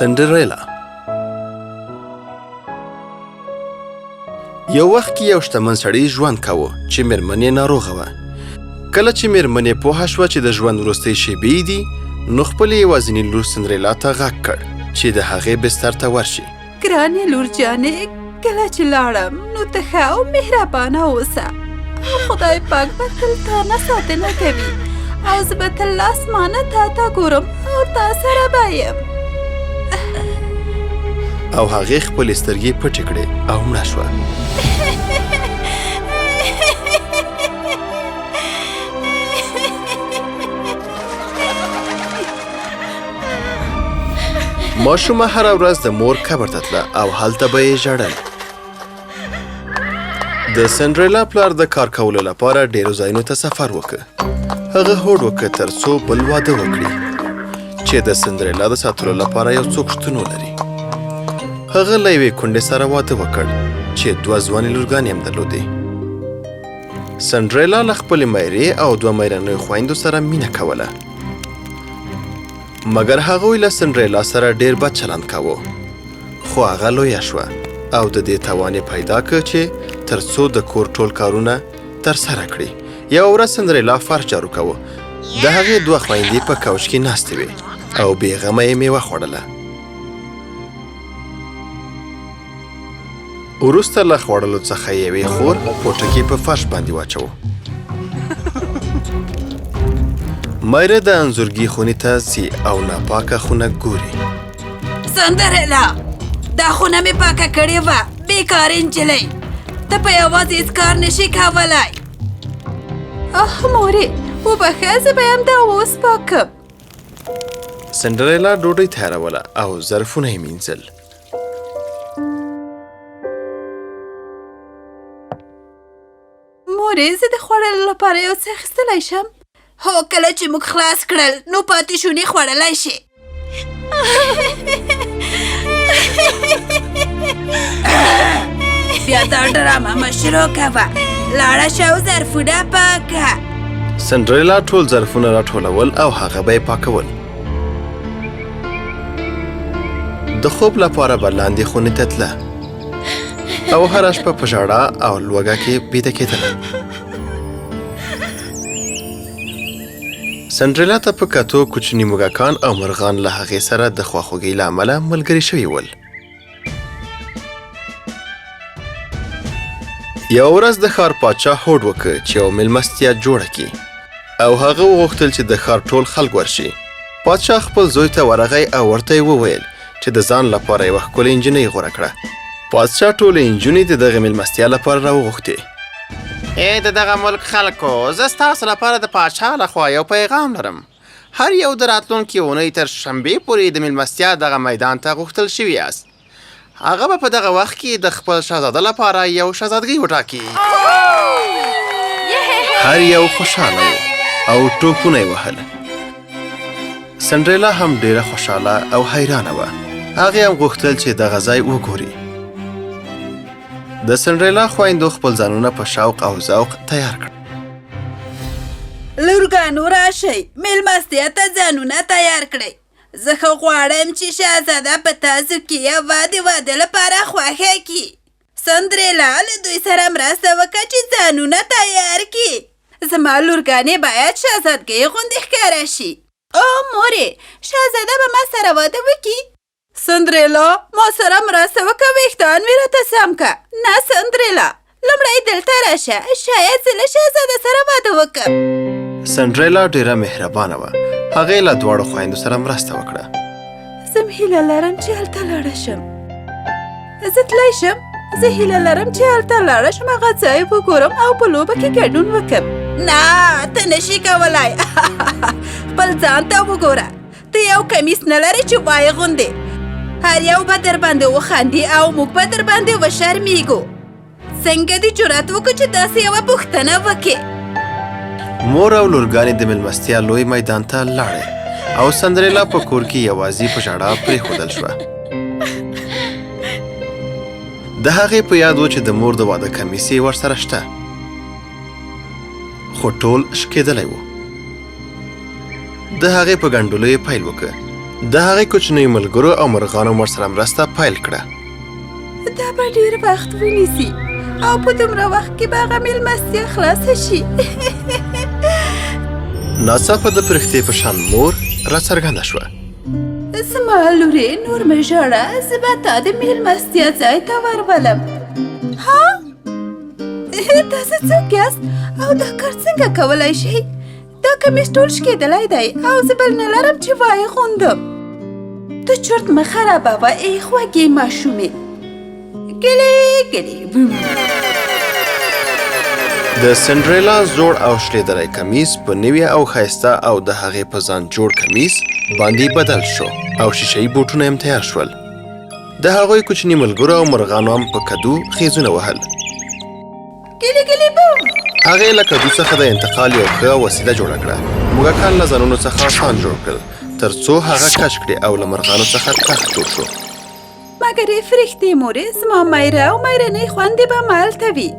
سندریلا. یو وخت کې یو شتمن سړی ژوند کاوه چې مېرمن یې ناروغه وه. کله چې مېرمن یې پوهه شوه چې د ژوند وروستۍ شېبې دي، نو خپلې یوازینۍ لور سندریلا ته غږ کړ چې د هغې بستر ته ورشي. ګرانې لور جانې، کله چې لاړم نو ته ښه او مهربانه اوسه. خدای پاک به تل تا نه ساتنه کوي او زه به تل له اسمانه تا ته ګورم او تا سره به یم. او هغې خپلې سترګې پټې کړې او مړه شوه. ماشومه هره ورځ د مور قبر ته تله او هلته به یې ژړل. د سندریلا پلار د کار کولو لپاره ډېرو ځایونو ته سفر وکړ. هغه هوډ وکړ تر څو بل واده وکړي چې د سندریلا د ساتلو لپاره یو څوک شتون ولري. هغه له یوې کونډې سره واده وکړ چې 2 ځوانې لورګانې هم درلودې. سندریلا له خپلې میرې او 2 میرنیو خویندو سره مینه کوله، مګر هغوی له سندریلا سره ډېر بد چلند کاوه. خو هغه لویه شوه او د دې توان یې پیدا کړ چې تر څو د کور ټول کارونه ترسره کړي. یوه ورځ سندریلا فرش جارو کاوه. د هغې 2 خویندې په کوچ کې ناستې وې او بېغمه یې میوه خوړله. وروسته له خوړلو څخه یوې خور پوټکی په فرش باندې واچوه. میره د انځورګي خونې ته ځي او ناپاکه خونه ګوري. سندریلا، دا خونه مې پاکه کړې وه. بېکاره نجلۍ، ته په یوازې هېڅ کار نشي کولی. مورې وبخه، زه به هم دا اوس پاکم. سندریلا ډوډۍ تیاروله او ظرفونه یې مینځل. مورې، زه د خوړلو لپاره یو څه اخیستلی شم؟ هو، کله چې موږ خلاص کړل نو پاتې شونې خوړلی شي. بیا دا ډرامه مه شروع کوه. لاړه شه او ظرفونه پاکه. سندریلا ټول ظرفونه راټولول او هغه به یې پاکول. د خوب لپاره به لاندې خونې ته تله او هره شپه په ژړا او لوږه کې بیده کېدله. سندریلا ته په کتو کوچني موږکان او مرغان له هغې سره د خواخوږۍ له امله ملګري شوي ول. یوه ورځ د ښار پاچا هوډ وکړ چې یو مېلمستیا جوړه کړي او هغه وغوښتل چې د ښار ټول خلک ورشي. پاچا خپل زوی ته ورغی او ورته یې وویل چې د ځان لپاره یوه ښکلې نجلۍ غوره کړه. پاچا ټولې نجونې د دغه مېلمستیا لپاره راوغوښتې. ای د دغه ملک خلکو، زه ستاسو لپاره د پاچا لخوا یو پیغام لرم. هر یو د راتلونکې اونۍ تر شنبې پورې د مېلمستیا دغه میدان ته غوښتل شوي یاست. هغه به په دغه وخت کې د خپل شهزاده لپاره یو شهزادګۍ وټاکي. هر یو خوشحاله و او ټوپونه یې وهل. سندریلا هم ډېره خوشحاله او حیرانه وه. هغې هم غوښتل چې دغه ځای وګوري. د سندریلا خویندو خپل ځانونه په شوق او ذوق تیار کړ. لورګانو راشئ، مېلمستیا ته ځانونه تیار کړئ. زه ښه غواړم چې شهزاده په تاسو کې یوه د واده لپاره خوښه کړي. سندریلا له دوی سره مرسته وکړه چې ځانونه تیار کړي. زما لورګانې باید شهزادګۍ غوندې ښکاره شي. او مورې، شهزاده به ما سره واده وکړي؟ سندریلا، ما سره مرسته وکړه، ویښتان مې راته سم کړه. نه سندریلا، لومړی دلته راشه، شاید زه له شهزاده سره واده وکړم. سندریلا ډېره مهربانه وه. هغې له 2 خویندو سره مرسته وکړه. زه هیله لرم چې هلته لاړه شم. زه تلی شم؟ زه هیله لرم چې هلته لاړه شم، هغه ځای وګورم او په لوبه کې ګډون وکړم. نه، ته نشي کولی. خپل ځان ته وګوره. ته یو کمیس نه لرې چې وای غوندې. هر یو به در باندې وخاندي او موږ به در باندې وشرمېږو. څنګه دې جرأت وکړو چې داسې یوه پوښتنه وکړې؟ مور او لورګانې د مېلمستیا لوی میدان ته لاړې او سندریلا په کور کې یوازې په ژړا پرېښودل شوه. د هغې په یاد و چې د مور د واده کمیس یې ورسره شته، خو ټول شکېدلی و. د هغې په ګنډلو یې پیل وکړ د هغې کوچنیو ملګرو او مرغانو ورسره مرسته پیل کړه. دا به ډېر وخت ونیسي او په دومره وخت کې به هغه مېلمستیا خلاصه شي. ناڅاپه د فرښتې په شان مور راڅرګنده شوه. زما لورې نور مه ژاړه، زه به تا د مېلمستیا ځای ته ورولم. ها؟ تاسو څوک یاست او دا کار څنګه کولی شئ؟ دا کمیس ټول شکېدلی دی او زه بل نه لرم چې وایې غوندم. ته چرت مه خرابوه ای خوږې ماشومې. ګلې ګلې بوم. د سندریلا زوړ او شلیدلی کمیس په نوي او ښایسته او د هغې په ځان جوړ کمیس باندې بدل شو او شیشه‌یي بوټونه هم تیار شول. د هغوی کوچني ملګرو او مرغانو هم په کدو خیزونه وهل. ګلې ګلې بوم. هغې له کدو څخه د انتقال یو ښه وسیله جوړه کړه. موږکان له ځانونو څخه آسان جوړ کړل تر څو هغه کش کړي او له مرغانو څخه تخت جوړ شو. مګر یې فرښتې مورې، زما میره او میرنۍ خویندې به مالته وي.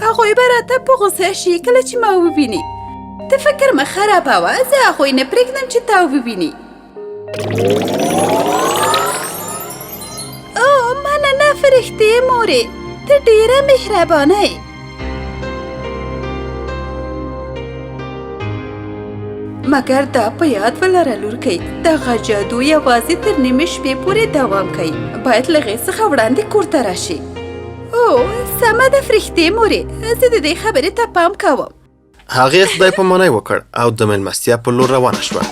هغوی به راته په غوسه شي کله چې ما وویني. ته فکر مه خرابوه، زه هغوی نه پرېږدم چې تا وویني. او مننه فرښتې مورې، ته ډېره مهربانه یې. مګر دا په یاد ولره لورکۍ، دغه جادو یوازې تر نیمې شپې پورې دوام کوي. باید له هغې څخه وړاندې کور ته راشي. او سمه ده فرښتې مورې، زه د دې خبرې ته پام کوم. هغې خدای په منی وکړ او د مېلمستیا په لور روانه شوه.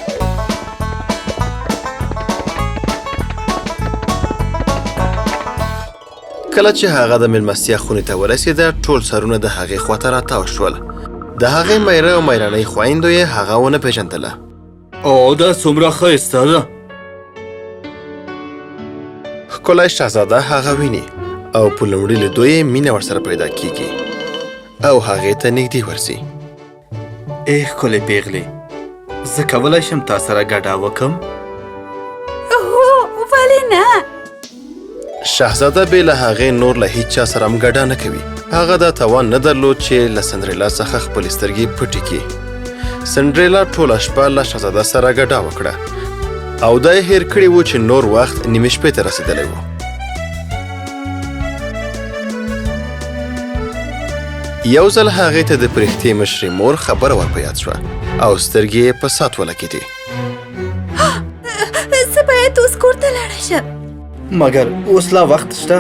کله چې هغه د مېلمستیا خونې ته ورسېده، ټول سرونه د هغې خواته راتاو شول. د هغې میره او میرنۍ خویندو یې هغه ونه پېژندله. او دا څومره ښایسته ده. ښکلی شهزاده هغه ویني او په لومړي لیدو یې مینه ورسره پیدا کیږي او هغې ته نږدې ورځي. ای ښکلې پیغلې، زه کولی شم تا سره ګډه وکم؟ هو، ولې نه؟ شهزاده بې له هغې نور له هیچ چا سره هم ګډه نه کوي. هغه دا توان نه درلود چې له سندریلا څخه خپلې سترګې پټې کړي. سندریلا ټوله شپه له شهزاده سره ګډه وکړه او دا یې هېر کړي و چې نور وخت نیمې شپې ته رسېدلی و. یو ځل هغې ته د فرښتې مشرې مور خبره ور په یاد شوه او سترګې یې په سات ولګېدې. زه باید اوس کور ته لاړه شم. مګر اوس لا وخت شته.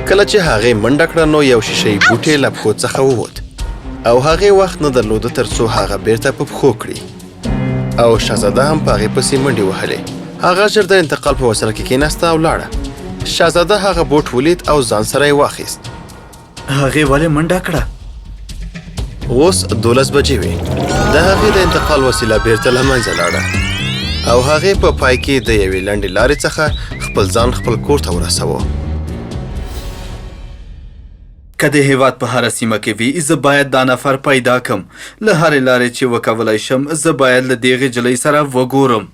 کله چې هغې منډه کړه نو یو شیشه‌یي بوټی له پښو څخه ووت او هغې وخت نه درلوده تر څو هغه بیرته په پښو کړي او شهزاده هم په هغې پسې منډې وهلې. هغه ژر د انتقال په وسیله کې کېناسته او لاړه. شهزاده هغه بوټ ولید او ځان سره یې واخیست. هغې ولې منډه کړه؟ اوس 12 بجې وې. د هغې د انتقال وسیله بیرته له منځه لاړه او هغې په پای کې د یوې لنډې لارې څخه خپل ځان خپل کور ته ورسوه. که د هېواد په هره سیمه کې وي، زه باید دا نفر پیدا کم. له هرې لارې چې وکولی شم، زه باید له دغې نجلۍ سره وګورم.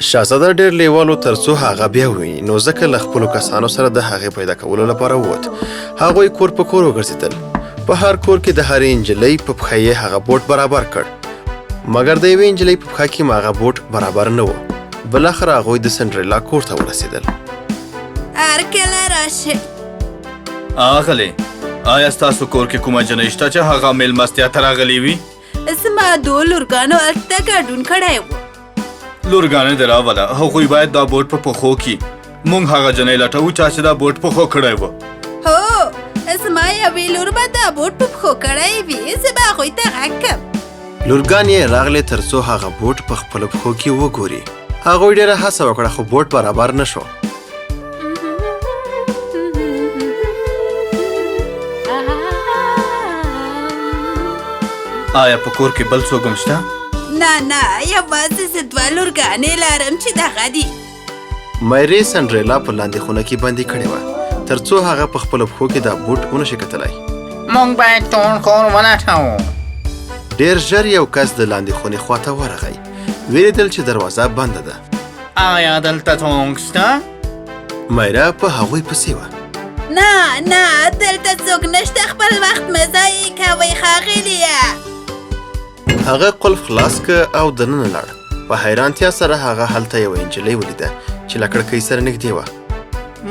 شهزاده ډېر لیوال و تر څو هغه بیا وویني، نو ځکه له خپلو کسانو سره د هغې پیدا کولو لپاره ووت. هغوی کور په کور وګرځېدل. په هر کور کې د هرې نجلۍ په پښه یې هغه بوټ برابر کړ، مګر د یوې نجلۍ په پښه کې هغه بوټ برابر نه و. بالاخره هغوی د سندریلا کور ته ورسېدل. هرکله راشئ. آغلې، آیا ستاسو کور کې کومه جنۍ شته چې هغه مېلمستیا ته راغلې وي؟ زما دوه لورګانو هلته ګډون کړی و. لورګانې دې راوله، هغوی باید دا بوټ په پښو کړي. موږ هغه جنۍ لټوو چې دا بوټ پښو کړی و. هو، زما یوې لور به دا بوټ په پښو کړی وي. زه به هغوی ته غږ کړم. لورګان یې راغلې تر څو هغه بوټ په خپلو پښو کې وګوري. هغوی ډېره هڅه وکړه خو بوټ برابر نه شو. آیا په کور کې بل څوک هم شته؟ نه نه، یوازې زه دوه لورګانې لرم چې دغه دي. میرې سندریلا په لاندې خونه کې بندي کړې وه تر څو هغه په خپلو پښو کې دا بوټ ونه شي کتلی. موږ باید ټول کور ولټوو. ډېر ژر یو کس د لاندې خونې خواته ورغی. ولیدل چې دروازه بنده ده. آیا دلته څوک شته؟ میره په هغوی پسې وه. نه نه، دلته څوک نشته. خپل وخت مه ضایع کوئ ښاغلیه. هغه قلف خلاص که او دننه لاړ. په حیرانتیا سره هغه هلته یوه نجلۍ ولیده چې له کړکۍ سره نږدې وه.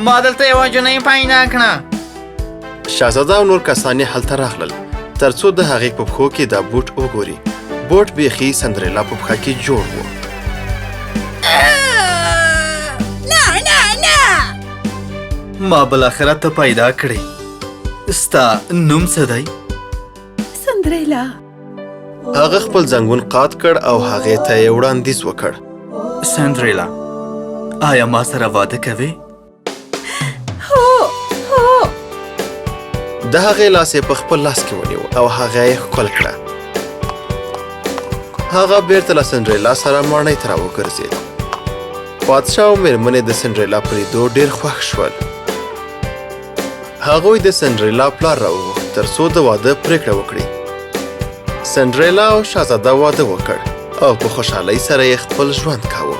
ما دلته یوه جنۍ پیدا کړه. شهزاده او نور کسان یې هلته راغلل تر څو د هغې په پښو کې دا بوټ وګوري. بوټ بیخي سندریلا په پښه کې جوړ و. ما بالاخره ته پیدا کړې. ستا نوم څه دی؟ سندریلا. هغه خپل زنګون قات کړ او هغې ته یې وړاندیز وکړ. سندریلا، آیا ما سره واده کوې؟ هو. د هغې لاس یې په خپل لاس کې ونیو او هغه یې ښکل کړه. هغه بیرته له سندریلا سره ماڼۍ ته راوګرځېد. پادشاه او مېرمنې د سندریلا په لیدو ډېر خوښ شول. هغوی د سندریلا پلار راوغوښت تر څو د واده پرېکړه وکړي. سندریلا او شهزاده واده وکړ او په خوشحالۍ سره یې خپل ژوند کاوه.